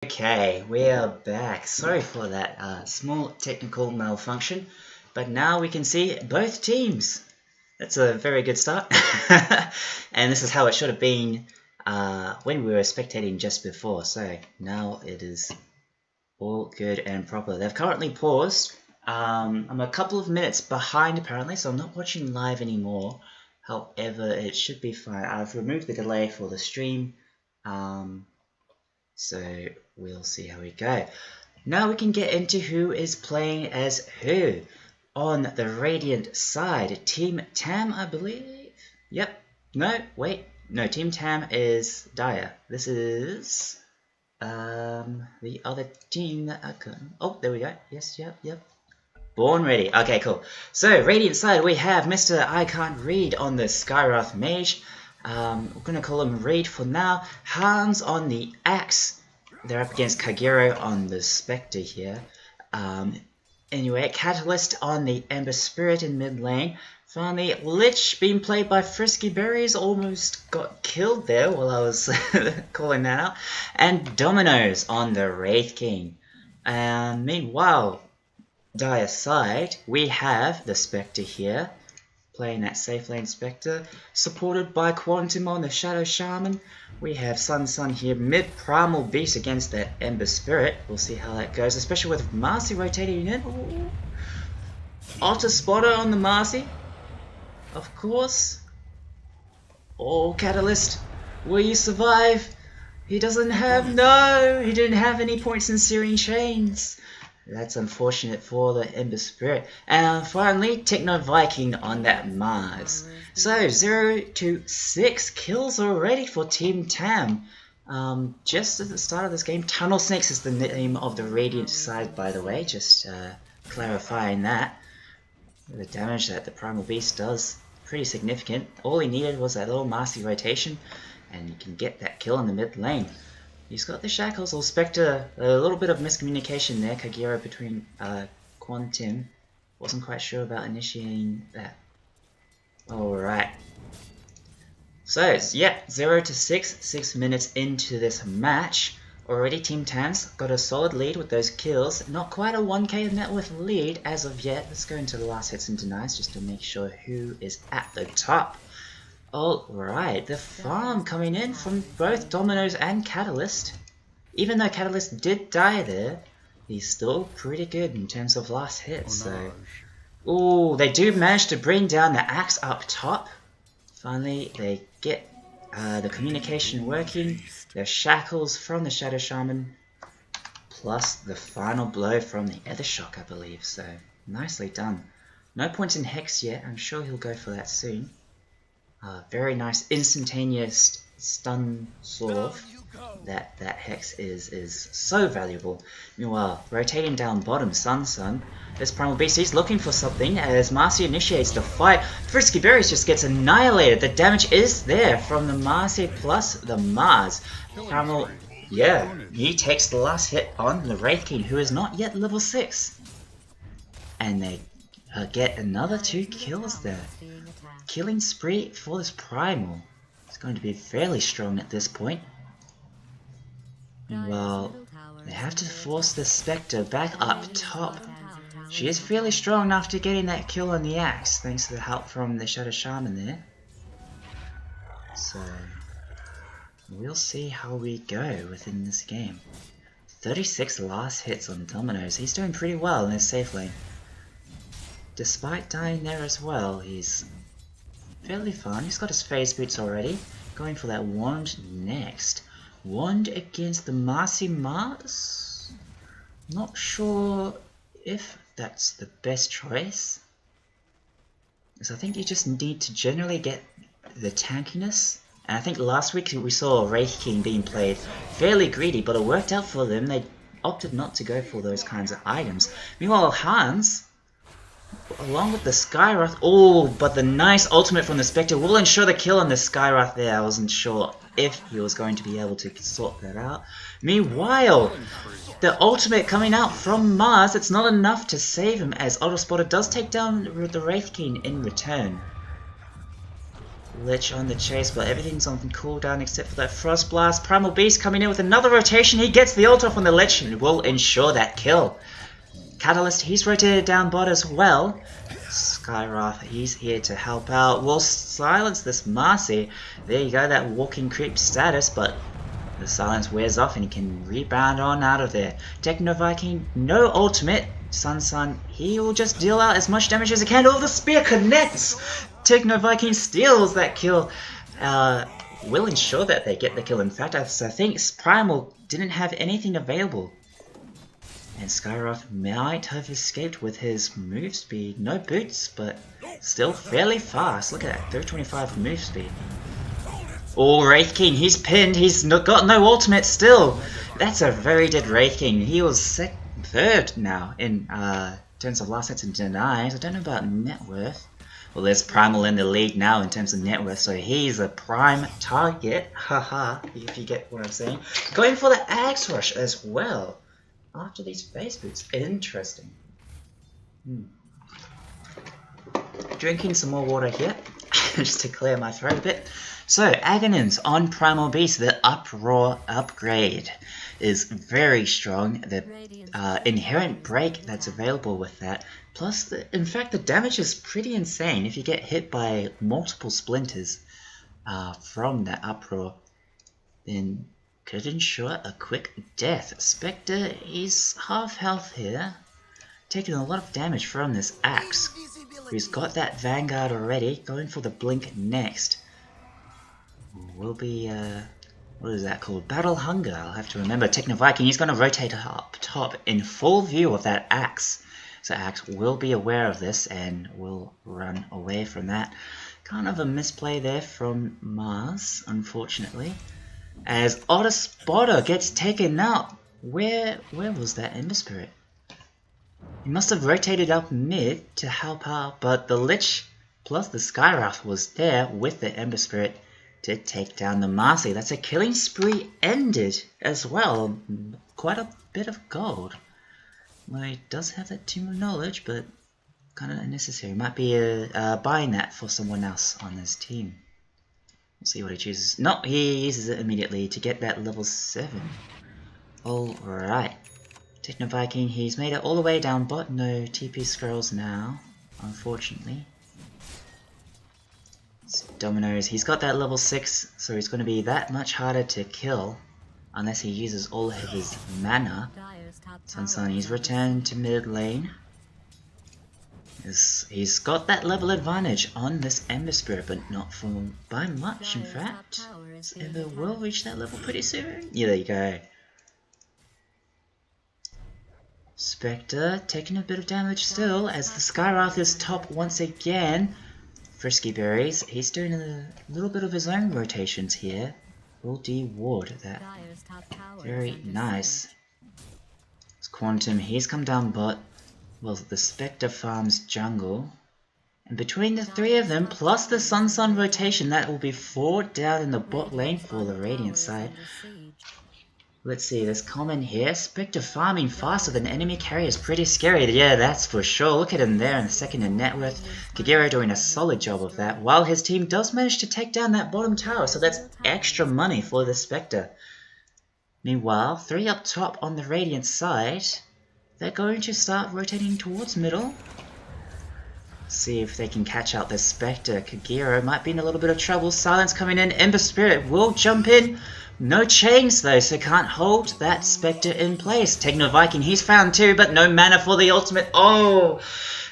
Okay, we are back. Sorry for that small technical malfunction, but now we can see both teams. That's a very good start. And this is how it should have been when we were spectating just before. So now it is all good and proper. They've currently paused. I'm a couple of minutes behind apparently, so I'm not watching live anymore. However, it should be fine. I've removed the delay for the stream. So we'll see how we go. Now we can get into who is playing as who. On the Radiant side, Team Tam, I believe. Yep. No, wait. No, Team Tam is Dire. This is the other team that I can. Oh, there we go. Yes, yep. Born ready. Okay, cool. So Radiant side, we have Mr. I Can't Read on the Skywrath Mage. We're gonna call him Reed for now. Hans on the Axe. They're up against Kagero on the Spectre here. Anyway, Catalyst on the Ember Spirit in mid lane. Finally, Lich being played by Frisky Berries, almost got killed there while I was calling that out. And Dominoes on the Wraith King. And meanwhile, Dire side, we have the Spectre here, playing that safe lane Spectre, supported by Quantum on the Shadow Shaman. We have Sun here, mid Primal Beast against that Ember Spirit. We'll see how that goes, especially with Marcy rotating in. Ooh. Otter Spotter on the Marcy, of course. Oh, Catalyst, will you survive? He doesn't have, no, he didn't have any points in Searing Chains. That's unfortunate for the Ember Spirit. And finally, Techno Viking on that Mars. So 0 to 6 kills already for Team Tam. Just at the start of this game, Tunnel Snakes is the name of the Radiant side, by the way. Just clarifying that. The damage that the Primal Beast does, pretty significant. All he needed was that little Marcy rotation, and you can get that kill in the mid lane. He's got the Shackles or Spectre, a little bit of miscommunication there, Kagero between Quantum. Wasn't quite sure about initiating that. Alright. So, yeah, 0 to 6 minutes into this match. Already Team Tam's got a solid lead with those kills. Not quite a 1k net worth lead as of yet. Let's go into the last hits and denies just to make sure who is at the top. Alright, the farm coming in from both Dominoes and Catalyst. Even though Catalyst did die there, he's still pretty good in terms of last hits. So, ooh, they do manage to bring down the Axe up top. Finally, they get the communication working. Their Shackles from the Shadow Shaman, plus the final blow from the Ether Shock, I believe. So, nicely done. No points in Hex yet. I'm sure he'll go for that soon. Very nice instantaneous stun sword. That Hex is so valuable. Meanwhile, rotating down bottom, Sun. This Primal Beast, he's looking for something as Marcy initiates the fight. Frisky Berries just gets annihilated. The damage is there from the Marcy plus the Mars. Primal, yeah, he takes the last hit on the Wraith King, who is not yet level 6. And they get another 2 kills there. Killing spree for this Primal. It's going to be fairly strong at this point. Well, they have to force the Spectre back up top. She is fairly strong after getting that kill on the Axe, thanks to the help from the Shadow Shaman there. So, we'll see how we go within this game. 36 last hits on Dominoes. He's doing pretty well in his safe lane. Despite dying there as well, he's fairly fun. He's got his phase boots already. Going for that wand next. Wand against the Marcy Mars? Not sure if that's the best choice. Because I think you just need to generally get the tankiness. And I think last week we saw Wraith King being played fairly greedy, but it worked out for them. They opted not to go for those kinds of items. Meanwhile, Hans, along with the Skywrath, oh, but the nice ultimate from the Spectre will ensure the kill on the Skywrath there. I wasn't sure if he was going to be able to sort that out. Meanwhile, the ultimate coming out from Mars, it's not enough to save him as Otter Spotter does take down the Wraith King in return. Lich on the chase, but everything's on cooldown except for that Frost Blast. Primal Beast coming in with another rotation. He gets the ult off on the Lich and will ensure that kill. Catalyst, he's rotated down bot as well. Skywrath, he's here to help out. We'll silence this Marcy. There you go, that walking creep status, but the silence wears off and he can rebound on out of there. Techno Viking, no ultimate. Sun, he will just deal out as much damage as he can. Oh, the spear connects! Techno Viking steals that kill. Will ensure that they get the kill. In fact, I think Primal didn't have anything available. And Skywrath might have escaped with his move speed. No boots, but still fairly fast. Look at that, 325 move speed. Oh, Wraith King, he's pinned. He's got no ultimate still. That's a very dead Wraith King. He was third now in terms of last hits and denies. I don't know about net worth. Well, there's Primal in the lead now in terms of net worth, so he's a prime target. Haha, if you get what I'm saying. Going for the Axe Rush as well. After these face boots. Interesting. Drinking some more water here, just to clear my throat a bit. So, Aghanim's on Primal Beast. The Uproar upgrade is very strong. The inherent break that's available with that. Plus, in fact, the damage is pretty insane. If you get hit by multiple splinters from that Uproar, then could ensure a quick death. Spectre, he's half health here, taking a lot of damage from this axe. He's got that Vanguard already, going for the blink next. Will be, what is that called? Battle Hunger, I'll have to remember. Techno Viking, he's going to rotate up top in full view of that axe. So Axe will be aware of this and will run away from that. Kind of a misplay there from Mars, unfortunately. As Otter Spotter gets taken out. Where was that Ember Spirit? He must have rotated up mid to help out, but the Lich plus the Skywrath was there with the Ember Spirit to take down the Marcy. That's a killing spree ended as well. Quite a bit of gold. Well, he does have that Tomb of Knowledge, but kind of unnecessary. Might be buying that for someone else on his team. Let's see what he chooses. No, he uses it immediately to get that level 7. Alright. Techno Viking, he's made it all the way down bot. No TP scrolls now, unfortunately. Dominoes, he's got that level 6, so he's going to be that much harder to kill. Unless he uses all of his mana. Sun, he's returned to mid lane. He's got that level advantage on this Ember Spirit, but not by much, in fact. Ember will reach that level pretty soon. Yeah, there you go. Spectre taking a bit of damage still, as the Skywrath is top once again. Frisky Berries, he's doing a little bit of his own rotations here. Will de-ward that. Very nice. It's Quantum, he's come down bot. Well, the Spectre farms jungle. And between the three of them, plus the Sun rotation, that will be 4 down in the bot lane for the Radiant side. Let's see, there's Common here. Spectre farming faster than enemy carry is pretty scary. Yeah, that's for sure. Look at him there in the second in net worth. Kagero doing a solid job of that, while his team does manage to take down that bottom tower, so that's extra money for the Spectre. Meanwhile, 3 up top on the Radiant side. They're going to start rotating towards middle. See if they can catch out the Spectre. Kagero might be in a little bit of trouble. Silence coming in. Ember Spirit will jump in. No chains though, so can't hold that Spectre in place. Techno Viking, he's found 2, but no mana for the ultimate. Oh,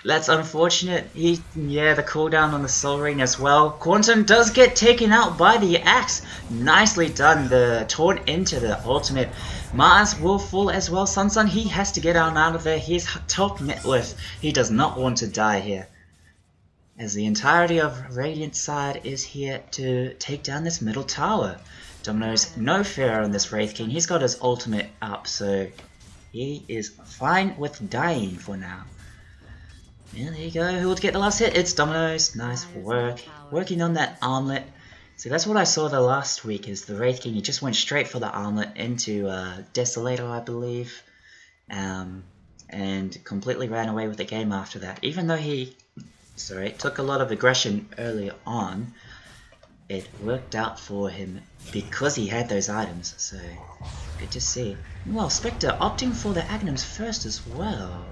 that's unfortunate. The cooldown on the Soul Ring as well. Quantum does get taken out by the axe. Nicely done. The taunt into the ultimate. Mars will fall as well. Sun, he has to get on out of there. He's top net worth. He does not want to die here, as the entirety of Radiant side is here to take down this middle tower. Domino's no fear on this Wraith King. He's got his ultimate up, so he is fine with dying for now. Yeah, there you go. Who will get the last hit? It's Domino's. Nice work. Working on that armlet. See, that's what I saw the last week, is the Wraith King. He just went straight for the armlet into Desolator, I believe. And completely ran away with the game after that. Even though he took a lot of aggression earlier on. it worked out for him because he had those items, so good to see. Well, Spectre opting for the Agnums first as well.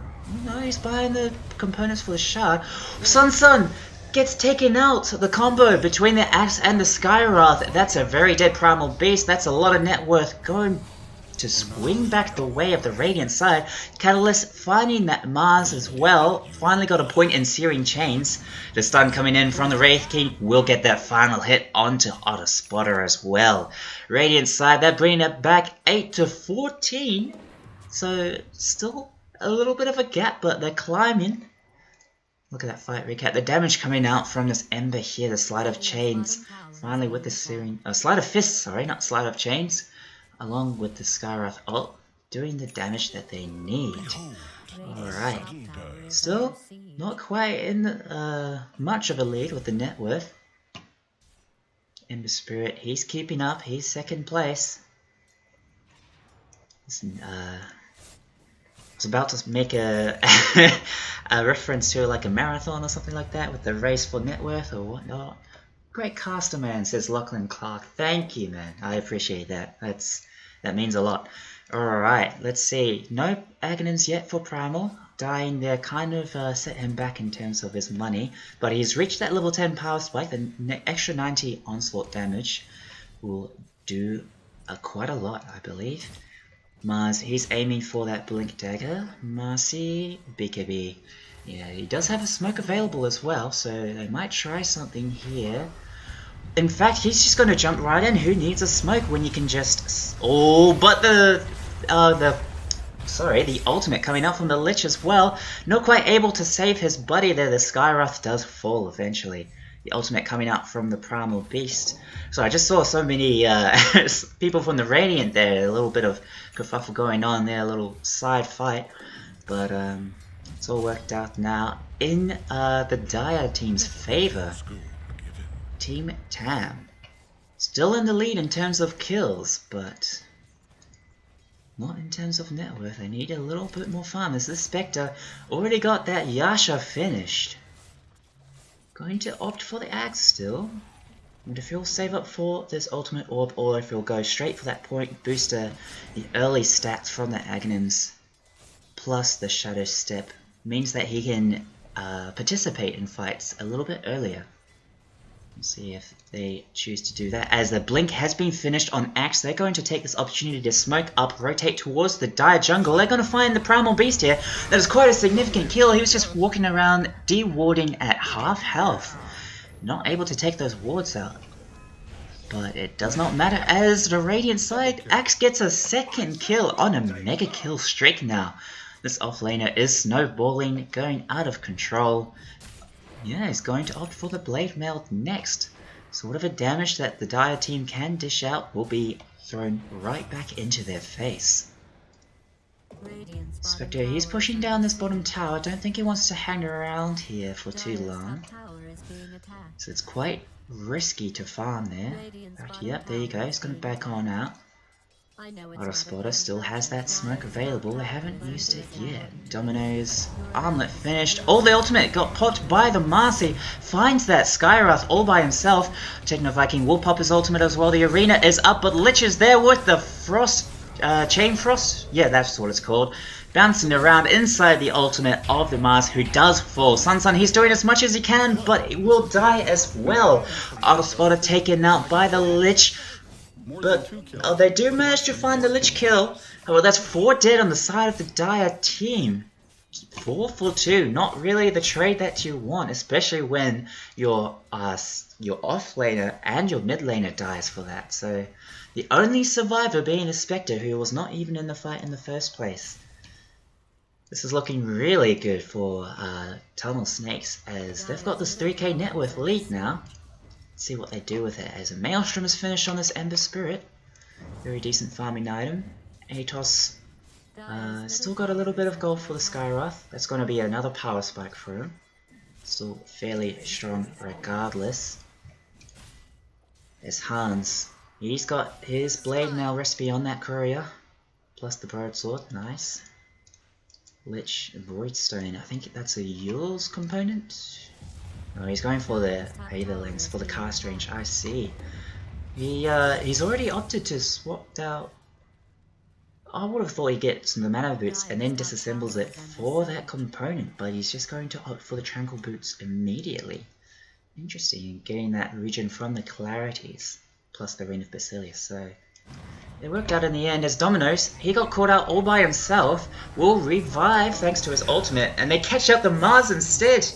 No, he's buying the components for the shard. Sun gets taken out. The combo between the Axe and the Skywrath. That's a very dead primal beast. That's a lot of net worth going to swing back the way of the Radiant side. Catalyst finding that Mars as well. Finally got a point in Searing Chains. The stun coming in from the Wraith King will get that final hit onto Otter Spotter as well. Radiant side, they're bringing it back 8 to 14. So still a little bit of a gap, but they're climbing. Look at that fight recap. The damage coming out from this Ember here, the Slide of Chains. Finally with the Searing... Slide of Fists, sorry, not Slide of Chains. Along with the Skywrath ult, doing the damage that they need. Alright. Still, not quite in much of a lead with the net worth. Ember Spirit, he's keeping up, he's second place. Listen, I was about to make a, a reference to like a marathon or something like that with the race for net worth or whatnot. Great caster, man, says Lachlan Clark. Thank you, man. I appreciate that. That means a lot. Alright, let's see. No Agnums yet for Primal. Dying there kind of set him back in terms of his money. But he's reached that level 10 power spike. The extra 90 onslaught damage will do quite a lot, I believe. Mars, he's aiming for that Blink Dagger. Marcy, BKB. Yeah, he does have a smoke available as well, so they might try something here. In fact, he's just going to jump right in. Who needs a smoke when you can just... Oh, but the ultimate coming out from the Lich as well. Not quite able to save his buddy there. The Skywrath does fall eventually. The ultimate coming out from the Primal Beast. So I just saw so many people from the Radiant there. A little bit of kerfuffle going on there. A little side fight. But it's all worked out now in the Dire team's favor. Team Tam. Still in the lead in terms of kills, but not in terms of net worth. They need a little bit more farmers. This Spectre already got that Yasha finished. Going to opt for the Axe still. And if he'll save up for this ultimate orb, or if he'll go straight for that point booster, the early stats from the Agnums plus the Shadow Step means that he can participate in fights a little bit earlier. Let's see if they choose to do that. As the blink has been finished on Axe, they're going to take this opportunity to smoke up, rotate towards the Dire jungle. They're going to find the Primal Beast here. That is quite a significant kill. He was just walking around de-warding at half health. Not able to take those wards out. But it does not matter as the Radiant side, Axe gets a second kill on a mega kill streak now. This offlaner is snowballing, going out of control. Yeah, he's going to opt for the Blade Mail next. So whatever damage that the Dire team can dish out will be thrown right back into their face. Spectre, he's pushing down this bottom tower. I don't think he wants to hang around here for too long. So it's quite risky to farm there. But yep, there you go. He's going to back on out. Otter Spotter still has that smoke available. They haven't used it yet. Domino's armlet finished. Oh, the ultimate got popped by the Marcy. Finds that Skywrath all by himself. Techno Viking will pop his ultimate as well. The arena is up, but Lich is there with the Frost. Chain Frost? Yeah, that's what it's called. Bouncing around inside the ultimate of the Mars, who does fall. Sun, he's doing as much as he can, but he will die as well. Otter Spotter taken out by the Lich. But they do manage to find the Lich kill. Well, that's 4 dead on the side of the Dire team. 4 for 2. Not really the trade that you want, especially when your offlaner and your mid laner dies for that. So the only survivor being a Spectre, who was not even in the fight in the first place. This is looking really good for Tunnel Snakes, as they've got this 3k net worth lead now. See what they do with it, as a Maelstrom is finished on this Ember Spirit. Very decent farming item. Atos still got a little bit of gold for the Skywrath. That's going to be another power spike for him. Still fairly strong regardless. There's Hans. He's got his Blade Mail recipe on that courier. Plus the Broadsword, nice. Lich Voidstone, I think that's a Yule's component. Oh, he's going for the Aether Lens, for the cast range, I see. He's already opted to swap out. I would have thought he'd get some of the Mana Boots and then disassembles it for that component, but he's just going to opt for the Tranquil Boots immediately. Interesting, getting that regen from the Clarities, plus the Ring of Basilius, so it worked out in the end as Dominoes, he got caught out all by himself, will revive thanks to his ultimate, and they catch up the Mars instead.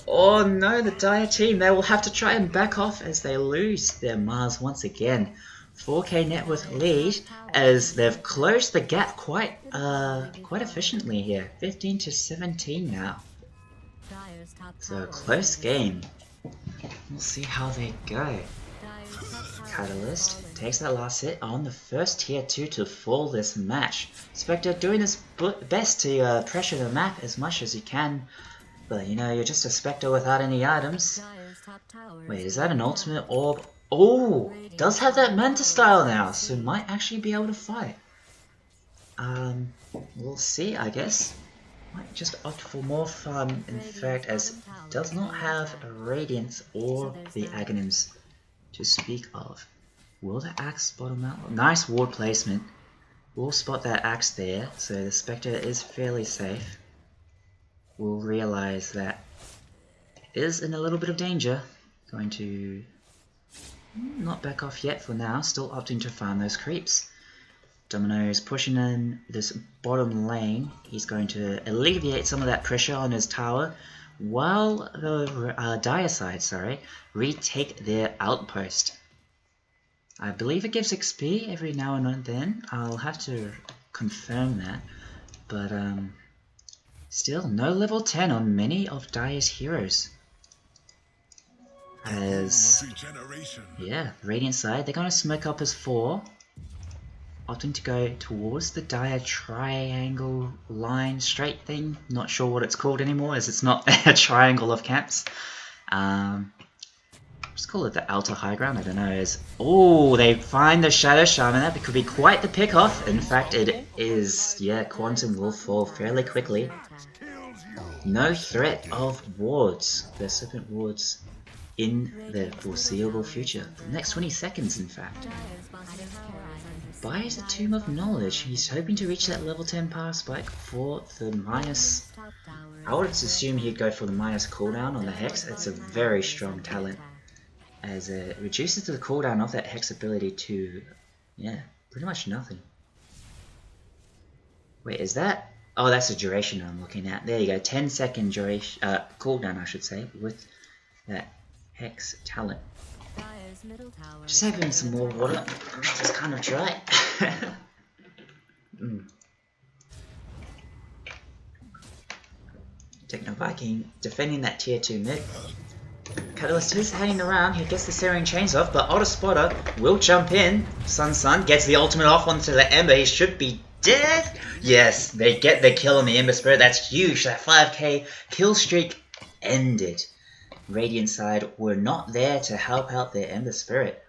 Oh no, the Dire team, they will have to try and back off as they lose their Mars once again. 4k net worth lead as they've closed the gap quite efficiently here. 15 to 17 now. So a close game. We'll see how they go. Catalyst takes that last hit on the first tier 2 to fall this match. Spectre doing his best to pressure the map as much as he can. But you know, you're just a Spectre without any items. Wait, is that an ultimate orb? Oh, does have that Manta style now, so might actually be able to fight. We'll see, I guess. Might just opt for more fun, in fact, as does not have a Radiance or the Aghanims to speak of. Will the axe bottom out? Nice ward placement. We'll spot that axe there, so the Spectre is fairly safe. We'll realize that it is in a little bit of danger. Going to not back off yet for now, still opting to farm those creeps. Domino is pushing in this bottom lane. He's going to alleviate some of that pressure on his tower while the Dire side, retake their outpost. I believe it gives XP every now and then. I'll have to confirm that. But still, no level 10 on many of Dire's heroes. As, yeah, Radiant side, they're going to smoke up as 4. Opting to go towards the Dire triangle line straight thing. Not sure what it's called anymore, as it's not a triangle of camps. Just call it the outer high ground, I don't know. Oh, they find the Shadow Shaman. That could be quite the pick-off. In fact, it is. Yeah, Quantum will fall fairly quickly. No threat of wards. The Serpent wards in the foreseeable future. The next 20 seconds, in fact. Buys a Tomb of Knowledge. He's hoping to reach that level 10 power spike for the minus. I would assume he'd go for the minus cooldown on the Hex. It's a very strong talent, as it reduces the cooldown of that Hex ability to, yeah, pretty much nothing. Wait, is that? Oh, that's the duration I'm looking at. There you go, 10-second duration, cooldown, I should say, with that Hex talent. Just having some more water. It's kind of dry. Techno Viking defending that tier 2 mid. Catalyst is hanging around. He gets the Searing Chains off, but Otter Spotter will jump in. Sun gets the ultimate off onto the Ember. He should be dead. Yes, they get the kill on the Ember Spirit. That's huge. That 5k kill streak ended. Radiant side were not there to help out their Ember Spirit.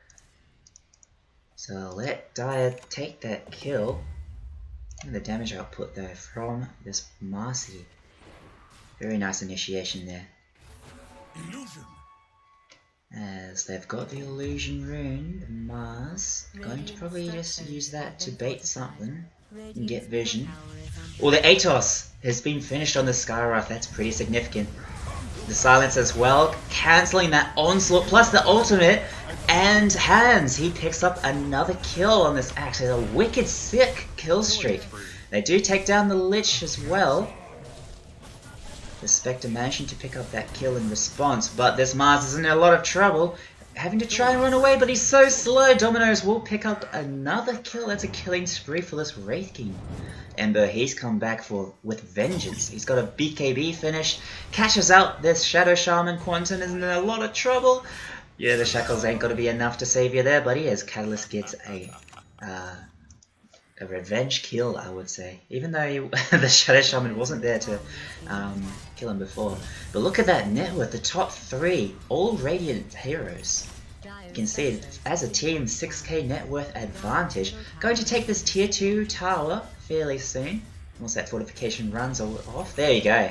So let Dire take that kill. And the damage output though from this Marcy. Very nice initiation there. Illusion. As they've got the Illusion rune, the Mars, going to probably just use that to bait something and get vision. Or the Atos has been finished on the Skywrath. That's pretty significant. The silence as well, cancelling that onslaught plus the ultimate, and Hands, he picks up another kill on this axe. It's a wicked sick kill streak. They do take down the Lich as well. The Spectre managing to pick up that kill in response, but this Mars is in a lot of trouble, having to try and run away, but he's so slow. Dominoes will pick up another kill. That's a killing spree for this Wraith King. Ember, he's come back with vengeance. He's got a BKB finish, cashes out this Shadow Shaman. Quantum is in a lot of trouble. Yeah, the shackles ain't gonna be enough to save you there, buddy, as Catalyst gets a revenge kill, I would say. Even though the Shadow Shaman wasn't there to kill him before. But look at that net worth, the top 3, all Radiant heroes. You can see, as a team, 6k net worth advantage. Going to take this tier 2 tower fairly soon. Once that fortification runs off. There you go.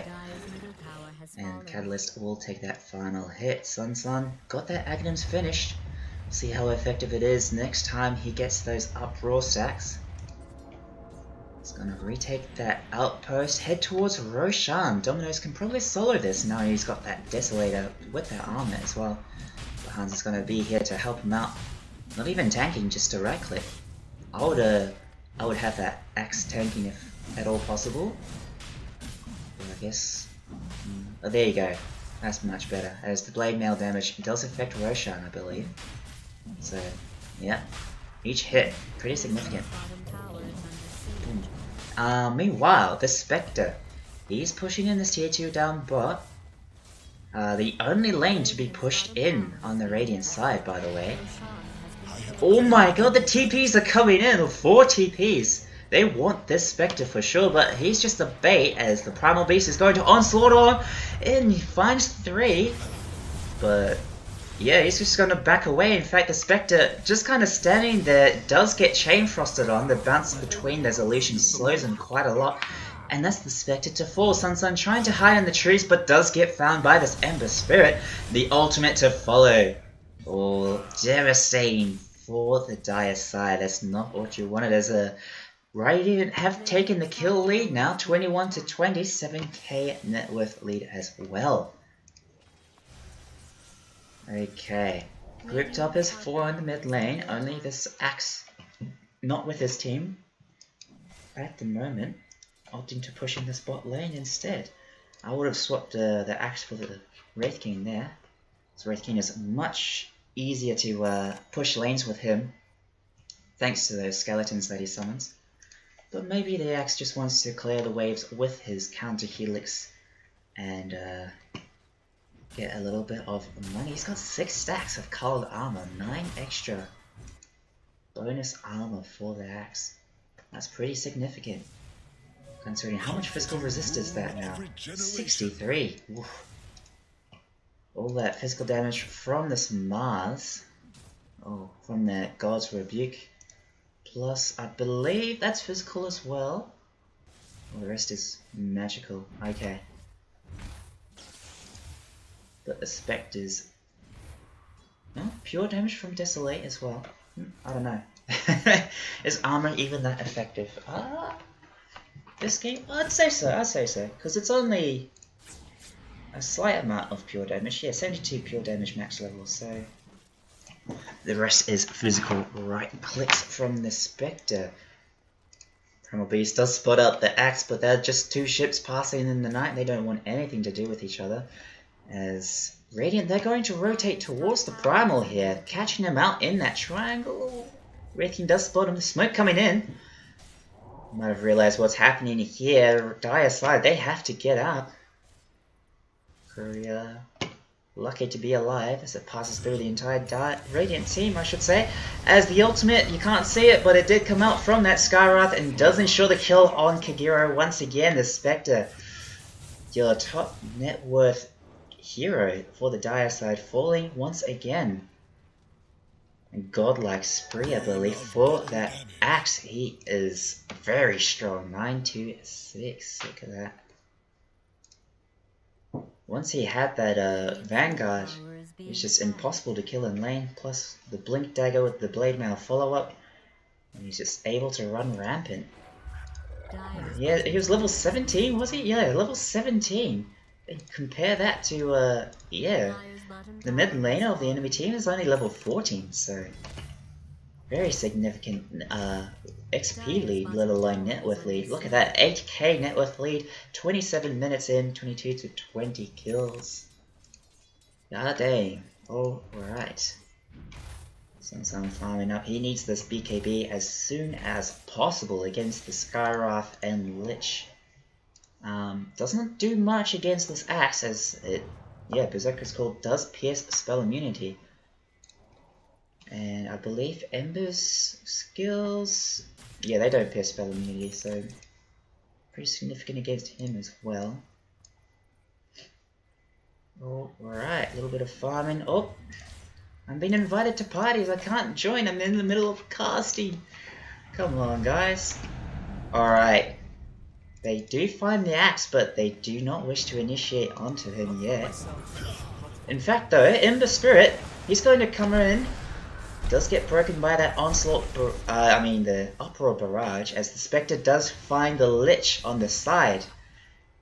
And Catalyst will take that final hit. Sun got that Agnum's finished. See how effective it is next time he gets those up raw stacks. He's gonna retake that outpost, head towards Roshan. Dominoes can probably solo this now he's got that Desolator with that armor as well. But Hans is gonna be here to help him out. Not even tanking, just a right click. I would have that axe tanking if at all possible. But I guess. Oh, there you go. That's much better. As the blade mail damage does affect Roshan, I believe. So, yeah. Each hit, pretty significant. Meanwhile, the Spectre. He's pushing in this tier 2 down bot. The only lane to be pushed in on the Radiant side, by the way. Oh my god, the TPs are coming in! 4 TPs! They want this Spectre for sure, but he's just a bait as the Primal Beast is going to onslaught on, and he finds 3. But yeah, he's just going to back away. In fact, the Spectre just kind of standing there does get chain frosted on. The bounce between those illusions slows him quite a lot. And that's the Spectre to fall. Sun trying to hide in the trees, but does get found by this Ember Spirit. The ultimate to follow. Oh, devastating for the Dire side. That's not what you wanted as a Radiant have taken the kill lead now, 21 to 20, 7k net worth lead as well. Okay, grouped up as 4 in the mid lane, only this Axe not with his team at the moment, opting to push in this bot lane instead. I would have swapped the Axe for the Wraith King there, so Wraith King is much easier to push lanes with him, thanks to those skeletons that he summons. But maybe the Axe just wants to clear the waves with his counter helix and get a little bit of money. He's got 6 stacks of colored armor, 9 extra bonus armor for the Axe. That's pretty significant, considering how much physical resist is that now. 63. Oof. All that physical damage from this Mars. Oh, from the God's Rebuke. Plus, I believe that's physical as well. Well, the rest is magical. Okay. But the Spectres... Oh, pure damage from Desolate as well. I don't know. Is armor even that effective? This game? I'd say so. Because it's only a slight amount of pure damage. Yeah, 72 pure damage max level, so... The rest is physical right clicks from the Spectre. Primal Beast does spot out the Axe, but they're just 2 ships passing in the night. They don't want anything to do with each other. As Radiant, they're going to rotate towards the Primal here, catching him out in that triangle. Wraith King does spot him, the smoke coming in. Might have realized what's happening here. Dire side, they have to get out. Courier, lucky to be alive as it passes through the entire Radiant team, I should say. As the ultimate, you can't see it, but it did come out from that Skywrath and does ensure the kill on Kagero once again. The Spectre, your top net worth hero for the Dire side, falling once again. And godlike spree, I believe, for that Axe. He is very strong. 9-6. Look at that. Once he had that Vanguard, it's just impossible to kill in lane. Plus the Blink Dagger with the Blade Mail follow-up. And he's just able to run rampant. Yeah, he was level 17, was he? Yeah, level 17. And compare that to, yeah, the mid laner of the enemy team is only level 14, so very significant XP lead, let alone net worth lead. Look at that, 8k net worth lead, 27 minutes in, 22 to 20 kills. God dang, alright. Sun farming up, he needs this BKB as soon as possible against the Skywrath and Lich. Doesn't do much against this Axe as it, yeah, Berserker's Call does pierce spell immunity. And I believe Ember's skills, yeah, they don't pierce spell immunity, so pretty significant against him as well. Alright, a little bit of farming. Oh, I'm being invited to parties, I can't join, I'm in the middle of casting. Come on, guys. Alright. They do find the axe, but they do not wish to initiate onto him yet. In fact though, Ember Spirit, he's going to come in. Does get broken by that onslaught, the uproar barrage, as the Spectre does find the Lich on the side.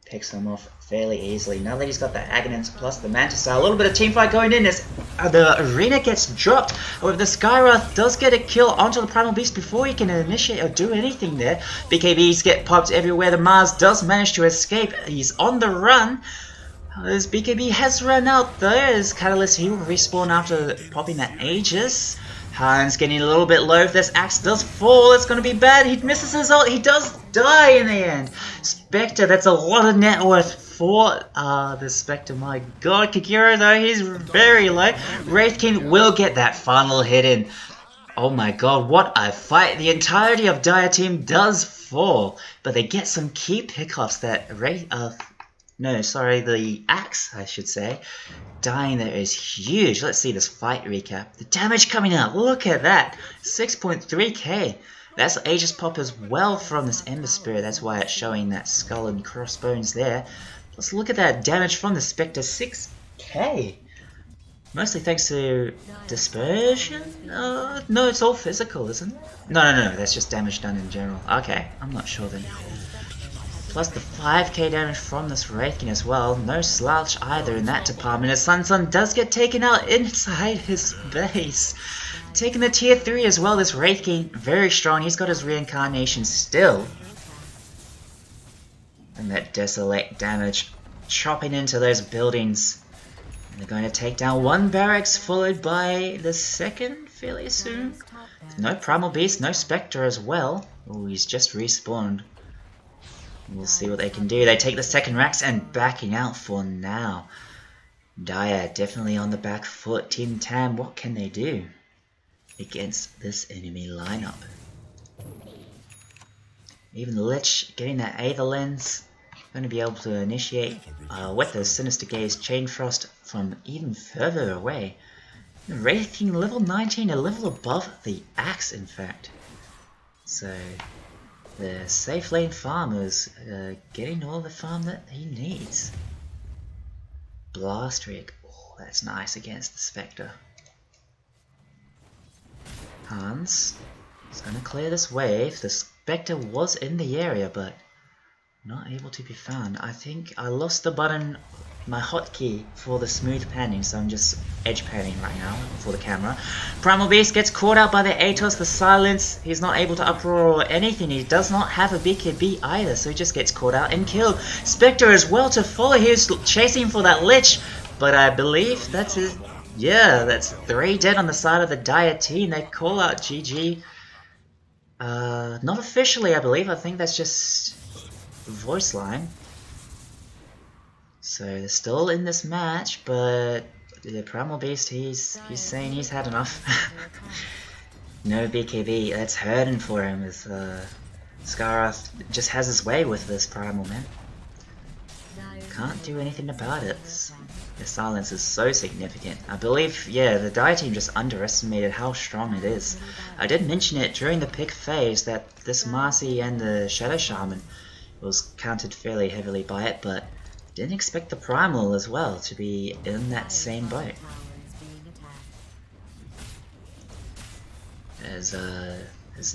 Picks him off fairly easily. Now that he's got the Agonins plus the Mantis, a little bit of teamfight going in as the arena gets dropped. However, the Skywrath does get a kill onto the Primal Beast before he can initiate or do anything there. BKBs get popped everywhere. The Mars does manage to escape. He's on the run. As BKB has run out though, as Catalyst, he will respawn after popping that Aegis. Hans getting a little bit low. If this axe does fall, it's going to be bad. He misses his ult. He does die in the end. Spectre, that's a lot of net worth for the Spectre. My god, Kagero though, he's very low. Wraith King will get that final hit in. Oh my god, what a fight. The entirety of Dire team does fall, but they get some key pickoffs that the axe, I should say. Dying there is huge. Let's see this fight recap. The damage coming out, look at that. 6.3k. That's Aegis pop as well from this Ember Spirit. That's why it's showing that skull and crossbones there. Let's look at that damage from the Spectre. 6k. Mostly thanks to dispersion? No, it's all physical, isn't it? No, that's just damage done in general. Okay, I'm not sure then. Plus the 5k damage from this Wraith King as well. No slouch either in that department, as Sun does get taken out inside his base. Taking the tier 3 as well, this Wraith King, very strong. He's got his reincarnation still. And that Desolate damage chopping into those buildings. And they're going to take down one barracks, followed by the second fairly soon. No Primal Beast, no Spectre as well. Oh, he's just respawned. We'll see what they can do. They take the second racks and backing out for now. Dire definitely on the back foot. Team Tam, what can they do against this enemy lineup? Even the Lich getting that Aether Lens. Going to be able to initiate with the Sinister Gaze Chain Frost from even further away. Wraith King level 19, a level above the Axe in fact. So the safe lane farmer's getting all the farm that he needs. Blast Rig, oh, that's nice against the Spectre. Hans is going to clear this wave. The Spectre was in the area but not able to be found. I think I lost the button, my hotkey for the smooth panning, so I'm just edge panning right now for the camera. Primal Beast gets caught out by the Atos, the silence. He's not able to uproar or anything. He does not have a BKB either, so he just gets caught out and killed. Spectre as well to follow. He's chasing for that Lich, but I believe that's his. Yeah, that's 3 dead on the side of the Dire team. They call out GG. Not officially, I believe. I think that's just voice line. So they're still in this match, but the Primal Beast, he's saying he's had enough. No BKB, that's hurting for him as Skywrath just has his way with this Primal, man. Can't do anything about it. The silence is so significant. I believe, yeah, the Dire team just underestimated how strong it is. I did mention it during the pick phase that this Marcy and the Shadow Shaman was counted fairly heavily by it, but didn't expect the Primal as well to be in that same boat. There's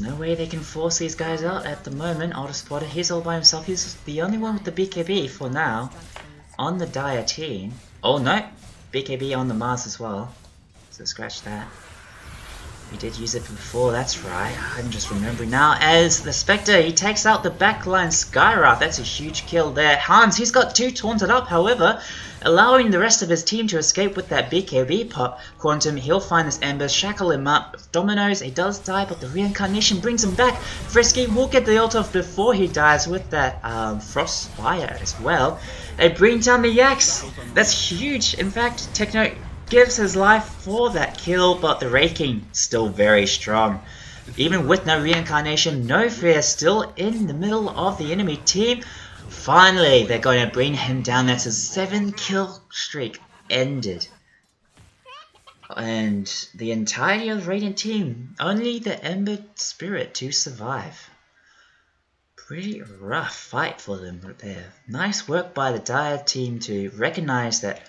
no way they can force these guys out at the moment. Autospotter, he's all by himself. He's the only one with the BKB for now on the Dire team. Oh no, BKB on the Mars as well, so scratch that. We did use it before, that's right. I'm just remembering now. As the Spectre, he takes out the backline Skywrath. That's a huge kill there. Hans, he's got 2 taunted up, however, allowing the rest of his team to escape with that BKB pop. Quantum, he'll find this Ember, shackle him up. Dominoes, he does die, but the reincarnation brings him back. Frisky will get the ult off before he dies with that Frost Fire as well. They bring down the Yaks. That's huge. In fact, Techno gives his life for that kill, but the Wraith King still very strong. Even with no reincarnation, no fear, still in the middle of the enemy team. Finally, they're going to bring him down. That's a 7-kill streak ended. And the entirety of the Radiant team, only the Ember Spirit to survive. pretty rough fight for them right there. Nice work by the Dire team to recognize that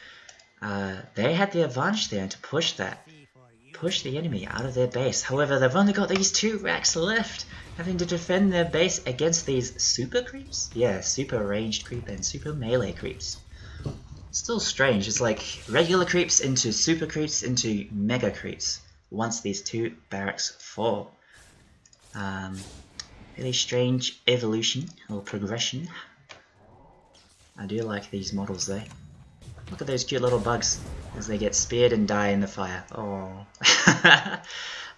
they had the advantage there and to push the enemy out of their base. However, they've only got these 2 racks left, having to defend their base against these super creeps? Yeah, super ranged creep and super melee creeps. Still strange, it's like regular creeps into super creeps into mega creeps once these 2 barracks fall. Really strange evolution or progression. I do like these models though. Look at those cute little bugs as they get speared and die in the fire. Oh.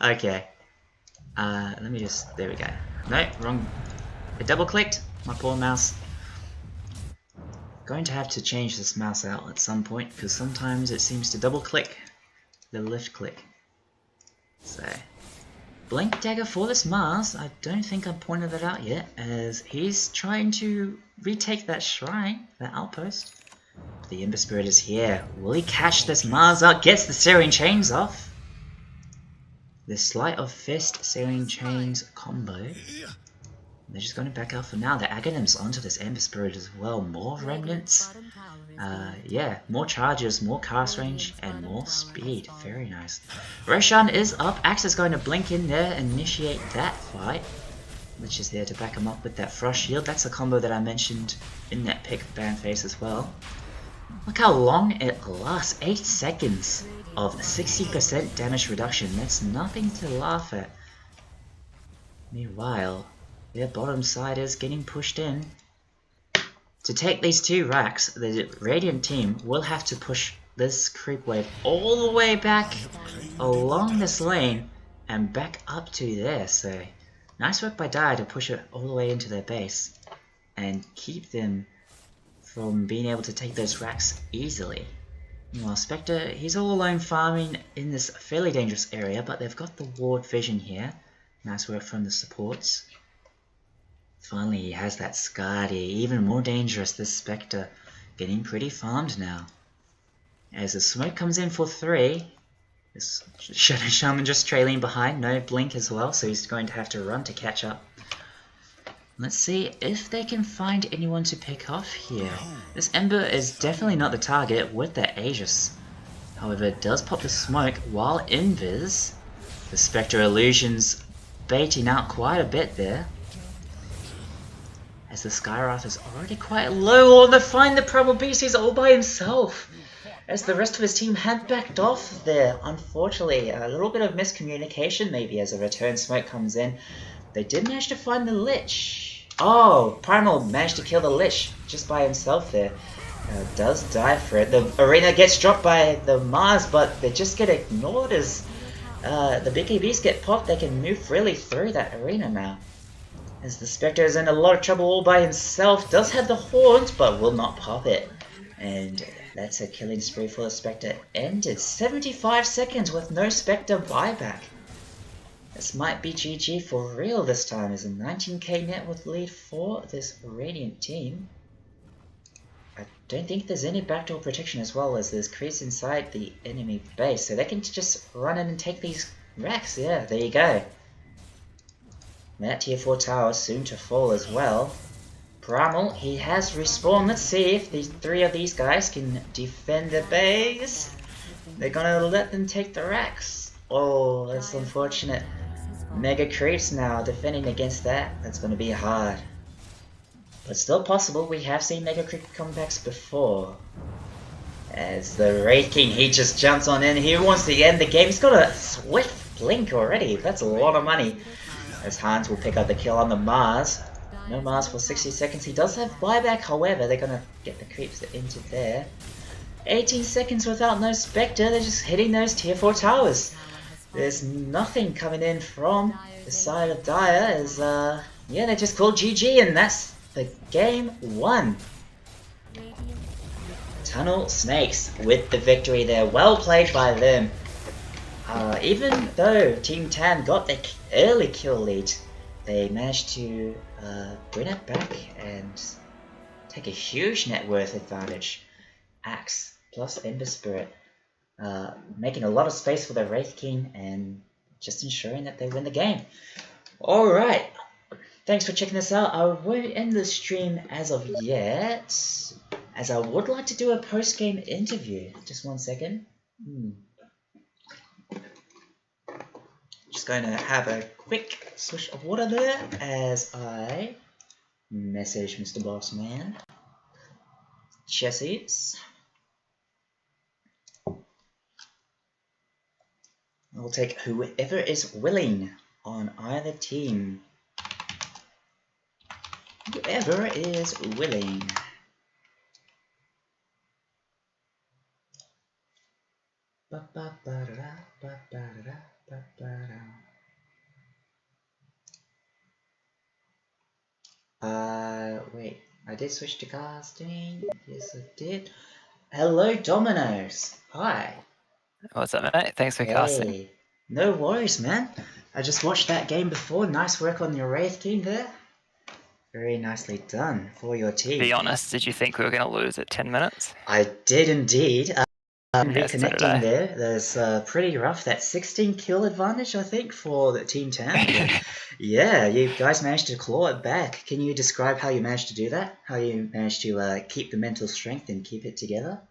Okay. Let me just... There we go. No, wrong. It double clicked. My poor mouse. Going to have to change this mouse out at some point because sometimes it seems to double click the left click. So... Blink dagger for this Mars. I don't think I pointed that out yet as he's trying to retake that shrine, that outpost. The Ember Spirit is here. Will he catch this Mars out? Gets the Searing Chains off. The Sleight of Fist Searing Chains combo. They're just going to back out for now. The Aghanim's onto this Ember Spirit as well. More remnants. Yeah, more charges, more cast range, and more speed. Very nice. Roshan is up. Axe is going to blink in there, initiate that fight. Which is there to back him up with that Frost Shield. That's a combo that I mentioned in that pick ban phase as well. Look how long it lasts. 8 seconds of 60% damage reduction. That's nothing to laugh at. Meanwhile, their bottom side is getting pushed in. To take these 2 racks, the Radiant team will have to push this creep wave all the way back along this lane and back up to there. So nice work by Dire to push it all the way into their base and keep them from being able to take those racks easily. Meanwhile, Spectre, he's all alone farming in this fairly dangerous area, but they've got the ward vision here. Nice work from the supports. Finally, he has that Skadi, even more dangerous, this Spectre, getting pretty farmed now. As the smoke comes in for 3, this Shadow Shaman just trailing behind, no blink as well, so he's going to have to run to catch up. Let's see if they can find anyone to pick off here. This Ember is definitely not the target with that Aegis. However, it does pop the smoke while invis. The Spectre illusions baiting out quite a bit there. As the Skywrath is already quite low. Oh, they find the Primal Beast, he's all by himself. As the rest of his team had backed off there. Unfortunately, a little bit of miscommunication maybe as a return smoke comes in. They did manage to find the Lich. Oh, Primal managed to kill the Lich just by himself there. Does die for it. The arena gets dropped by the Mars, but they just get ignored as the big EVs get popped. They can move freely through that arena now. As the Spectre is in a lot of trouble all by himself. Does have the Horns, but will not pop it. And that's a killing spree for the Spectre. Ended 75 seconds with no Spectre buyback. This might be GG for real this time, as a 19k net worth lead for this Radiant team. I don't think there's any backdoor protection as well, as there's creeps inside the enemy base, so they can just run in and take these racks. Yeah, there you go. That tier 4 tower soon to fall as well. Primal, he has respawned. Let's see if these 3 of these guys can defend the base. They're gonna let them take the racks. Oh, that's unfortunate. Mega creeps now defending against that. That's gonna be hard. But still possible. We have seen Mega creep comebacks before. As the Wraith King, he just jumps on in. He wants to end the game. He's got a swift blink already. That's a lot of money. As Hans will pick up the kill on the Mars. No Mars for 60 seconds. He does have buyback, however, they're going to get the creeps into there. 18 seconds without no Spectre. They're just hitting those tier 4 towers. There's nothing coming in from the side of Dire as, yeah, they just called GG and that's the game 1. Tunnel Snakes with the victory there. Well played by them. Even though Team Tan got the early kill lead, they managed to bring it back and take a huge net worth advantage. Axe plus Ember Spirit, making a lot of space for the Wraith King and just ensuring that they win the game. Alright, thanks for checking this out. I won't end the stream as of yet, as I would like to do a post-game interview. Just 1 second. Just going to have a quick swish of water there as I message Mr. Bossman. Chessies. I'll take whoever is willing on either team. Whoever is willing. Wait, I did switch to casting. Yes, I did. Hello, Dominoes. Hi. What's up, mate? Thanks for casting. Hey, no worries, man. I just watched that game before. Nice work on your Wraith team there. Very nicely done for your team. Be honest, did you think we were going to lose at 10 minutes? I did indeed. Yes, Reconnecting there, there's pretty rough. That 16 kill advantage, I think, for the Team Tam. Yeah, you guys managed to claw it back. Can you describe how you managed to do that? How you managed to keep the mental strength and keep it together?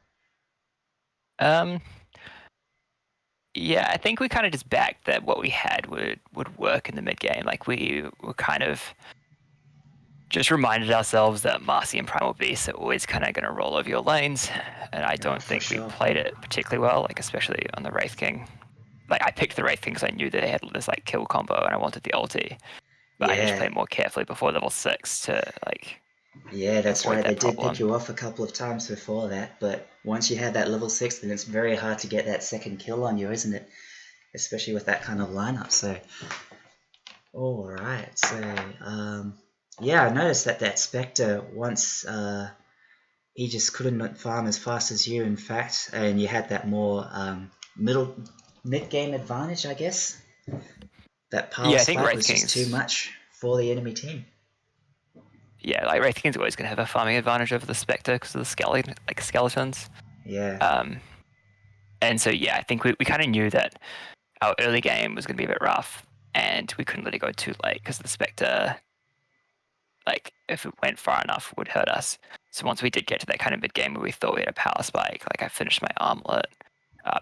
Yeah, I think we kind of just backed that what we had would work in the mid game. Like we were kind of just reminded ourselves that Marcy and Primal Beast are always kind of going to roll over your lanes, and I don't think we played it particularly well. Like especially on the Wraith King. Like I picked the Wraith King because I knew they had this like kill combo, and I wanted the ulti. But I need to play more carefully before level 6 to like. Yeah, that's right. They did problem. pick you off a couple of times before that, but once you had that level 6, then it's very hard to get that second kill on you, isn't it? Especially with that kind of lineup. So, alright. So, yeah, I noticed that Spectre, once he just couldn't farm as fast as you, in fact, and you had that more mid-game advantage, I guess. That power spike was just too much for the enemy team. Yeah, like Wraith King's always going to have a farming advantage over the Spectre because of the skeletons. Yeah. And so, yeah, I think we kind of knew that our early game was going to be a bit rough, and we couldn't let it go too late because the Spectre, like, if it went far enough, would hurt us. So once we did get to that kind of mid game where we thought we had a power spike, like I finished my armlet,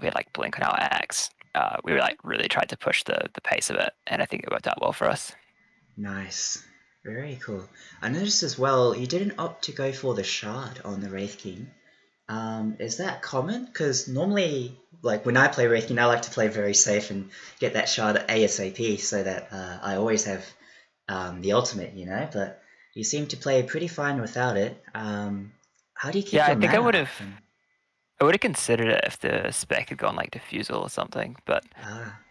we had like blink on our axe. We were like really tried to push the pace of it, and I think it worked out well for us. Nice. Very cool. I noticed as well, you didn't opt to go for the shard on the Wraith King. Is that common? Because normally, like when I play Wraith King, I like to play very safe and get that shard ASAP so that I always have the ultimate, you know? But you seem to play pretty fine without it. How do you keep your mana? I think I would have considered it if the spec had gone like Diffusal or something, but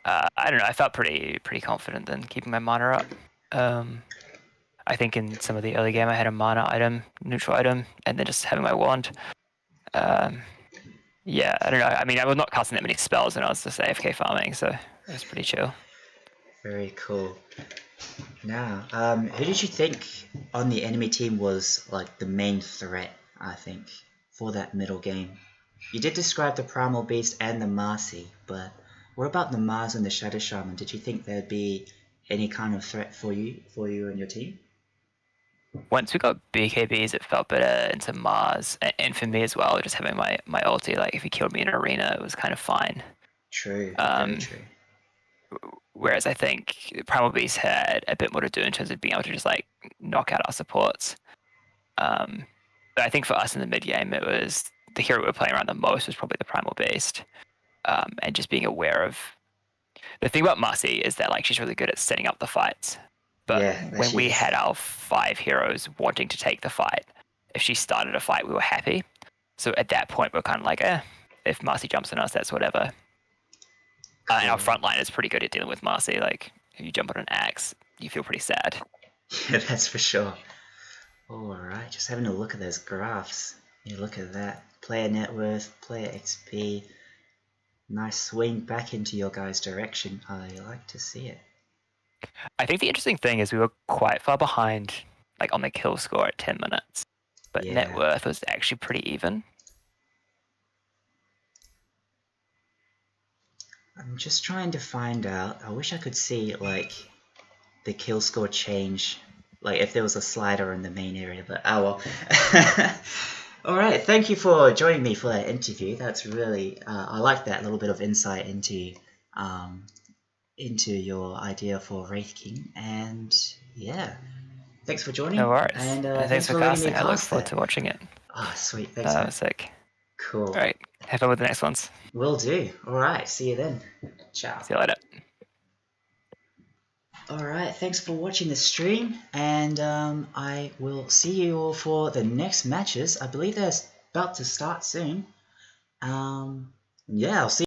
I don't know. I felt pretty confident in keeping my mana up. I think in some of the early game I had a mana item, neutral item, and then just having my wand. Yeah, I don't know. I mean, I was not casting that many spells and I was just AFK farming, so it was pretty chill. Very cool. Now, who did you think on the enemy team was like the main threat, I think, for that middle game? You did describe the Primal Beast and the Marcy, but what about the Mars and the Shadow Shaman? Did you think there'd be any kind of threat for you and your team? Once we got BKBs, it felt better into Mars, and for me as well, just having my ulti, like if he killed me in arena, it was kind of fine. True, very true. Whereas I think Primal Beast had a bit more to do in terms of being able to just like knock out our supports. But I think for us in the mid game, it was the hero we were playing around the most was probably the Primal Beast, and just being aware of. The thing about Marcy is that like she's really good at setting up the fights. But when we had our 5 heroes wanting to take the fight, if she started a fight, we were happy. So at that point, we're kind of like, if Marcy jumps on us, that's whatever. Cool. And our front line is pretty good at dealing with Marcy. Like, if you jump on an axe, you feel pretty sad. Yeah, that's for sure. Alright, just having a look at those graphs. You look at that. Player net worth, player XP. Nice swing back into your guys' direction. I like to see it. I think the interesting thing is we were quite far behind, like on the kill score at 10 minutes, but net worth was actually pretty even. I'm just trying to find out. I wish I could see like the kill score change like if there was a slider in the main area, but oh well. Alright, thank you for joining me for that interview. That's really, I like that little bit of insight into your idea for Wraith King, and yeah, thanks for joining, No worries. and Thanks for letting me casting. I look cast forward that. to watching it. Ah, sweet, thanks man. Sick. Cool. All right. Have fun with the next ones. Will do. Alright, see you then. Ciao. See you later. Alright, thanks for watching the stream, and I will see you all for the next matches. I believe they're about to start soon. Yeah, I'll see